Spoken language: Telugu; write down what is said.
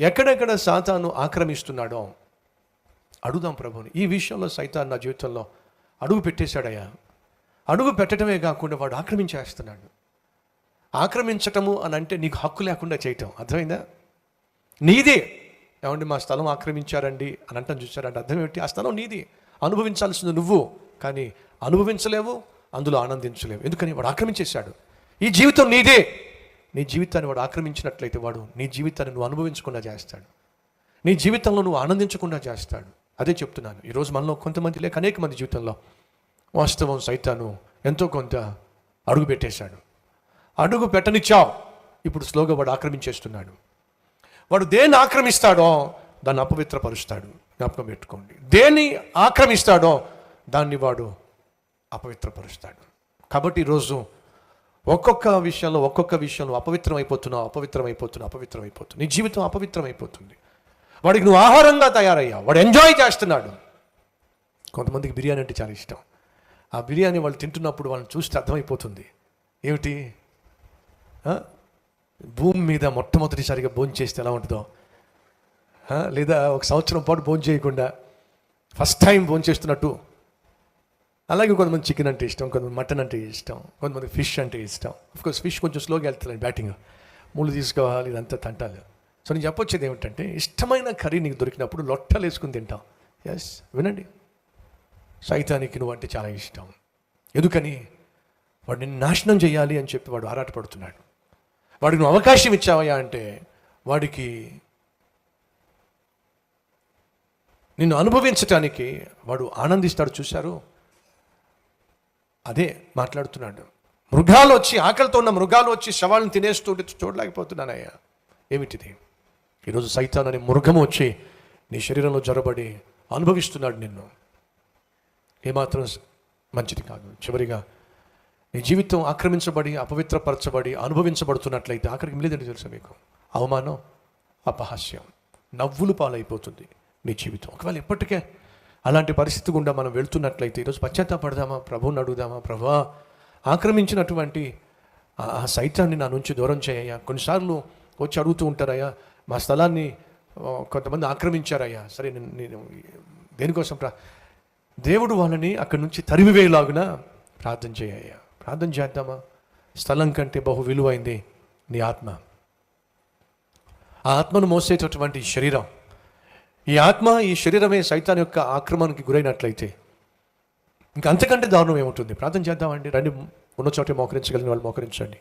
ఎక్కడెక్కడ సాతాను ఆక్రమిస్తున్నాడో అడుగుదాం ప్రభుని. ఈ విషయంలో సైతాన్ నా జీవితంలో అడుగు పెట్టేశాడయ్యా. అడుగు పెట్టడమే కాకుండా వాడు ఆక్రమించేస్తున్నాడు. ఆక్రమించటము అని అంటే నీకు హక్కు లేకుండా చేయటం, అర్థమైందా? నీదే. ఏమండి మా స్థలం ఆక్రమించారండి అని అంటాం చూసారంటే అర్థం ఏమిటి? ఆ స్థలం నీది, అనుభవించాల్సింది నువ్వు, కానీ అనుభవించలేవు, అందులో ఆనందించలేవు. ఎందుకని? వాడు ఆక్రమించేశాడు. ఈ జీవితం నీదే. నీ జీవితాన్ని వాడు ఆక్రమించినట్లయితే వాడు నీ జీవితాన్ని నువ్వు అనుభవించకుండా చేస్తాడు, నీ జీవితంలో నువ్వు ఆనందించకుండా చేస్తాడు. అదే చెప్తున్నాను. ఈరోజు మనలో కొంతమంది లేక అనేక మంది జీవితంలో వాస్తవం సైతాను ఎంతో కొంత అడుగు పెట్టేశాడు. అడుగు పెట్టనిచ్చావు, ఇప్పుడు స్లోగా వాడు ఆక్రమించేస్తున్నాడు. వాడు దేన్ని ఆక్రమిస్తాడో దాన్ని అపవిత్రపరుస్తాడు. జ్ఞాపకం పెట్టుకోండి. దేన్ని ఆక్రమిస్తాడో దాన్ని వాడు అపవిత్రపరుస్తాడు. కాబట్టి ఈరోజు ఒక్కొక్క విషయంలో అపవిత్రమైపోతున్నావు. నీ జీవితం అపవిత్రమైపోతుంది. వాడికి నువ్వు ఆహారంగా తయారయ్యావు, వాడు ఎంజాయ్ చేస్తున్నాడు. కొంతమందికి బిర్యానీ అంటే చాలా ఇష్టం. ఆ బిర్యానీ వాళ్ళు తింటున్నప్పుడు వాళ్ళని చూస్తే అర్థమైపోతుంది ఏమిటి, భూమి మీద మొట్టమొదటిసారిగా భోజనం చేస్తే ఎలా ఉంటుందో, లేదా ఒక సంవత్సరం పాటు భోజనం చేయకుండా ఫస్ట్ టైం భోజనం చేస్తున్నట్టు. అలాగే కొంతమంది చికెన్ అంటే ఇష్టం, కొంతమంది మటన్ అంటే ఇష్టం, కొంతమంది ఫిష్ అంటే ఇష్టం. అఫ్కోర్స్ ఫిష్ కొంచెం స్లోగా వెళ్తుంది బ్యాటింగ్, ముళ్ళు తీసుకోవాలి, ఇదంతా తంటాలు. సో నేను చెప్పొచ్చేది ఏమిటంటే, ఇష్టమైన కర్రీ నీకు దొరికినప్పుడు లొట్టలు వేసుకుని తింటాం. ఎస్, వినండి. సైతానికి నువ్వు అంటే చాలా ఇష్టం. ఎందుకని? వాడు నిన్ను నాశనం చేయాలి అని చెప్పి వాడు ఆరాటపడుతున్నాడు. వాడికి నువ్వు అవకాశం ఇచ్చావయ్యా అంటే వాడికి నిన్ను అనుభవించటానికి వాడు ఆనందిస్తాడు. చూశారు? అదే మాట్లాడుతున్నాడు. మృగాలు వచ్చి, ఆకలితో ఉన్న మృగాలు వచ్చి శవాలను తినేస్తుంటే చూడలేకపోతున్నానయ్యా. ఏమిటిది? ఈరోజు సైతాన్ అనే మృగము వచ్చి నీ శరీరంలో జొరబడి అనుభవిస్తున్నాడు నిన్ను. ఏమాత్రం మంచిది కాదు. చివరిగా నీ జీవితం ఆక్రమించబడి, అపవిత్రపరచబడి, అనుభవించబడుతున్నట్లయితే ఆఖరికి మిలేదండి తెలుసా మీకు? అవమానం, అపహాస్యం, నవ్వులు పాలైపోతుంది నీ జీవితం. ఒకవేళ ఇప్పటికే అలాంటి పరిస్థితి గుండా మనం వెళ్తున్నట్లయితే ఈరోజు పశ్చాత్తాపడదామా, ప్రభువుని అడుగుదామా, ప్రభువా ఆక్రమించినటువంటి ఆ సైతాన్ని నా నుంచి దూరం చేయయ్యా. కొన్నిసార్లు వచ్చి అడుగుతూ ఉంటారయ్యా, మా స్థలాన్ని కొంతమంది ఆక్రమించారయ్యా. సరే, నేను దేనికోసం దేవుడు వాళ్ళని అక్కడి నుంచి తరిమివేయలాగున ప్రార్థన చేయయ్యా. ప్రార్థన చేద్దామా? స్థలం కంటే బహు విలువైంది నీ ఆత్మ. ఆ ఆత్మను మోసేటటువంటి శరీరం, ఈ ఆత్మ, ఈ శరీరమే సైతాన్ యొక్క ఆక్రమణకి గురైనట్లయితే ఇంకా అంతకంటే దారుణం ఏముంటుంది? ప్రార్థన చేద్దామండి. రండి, ఉన్న చోటే మోకరించగలిగిన వాళ్ళు మోకరించండి.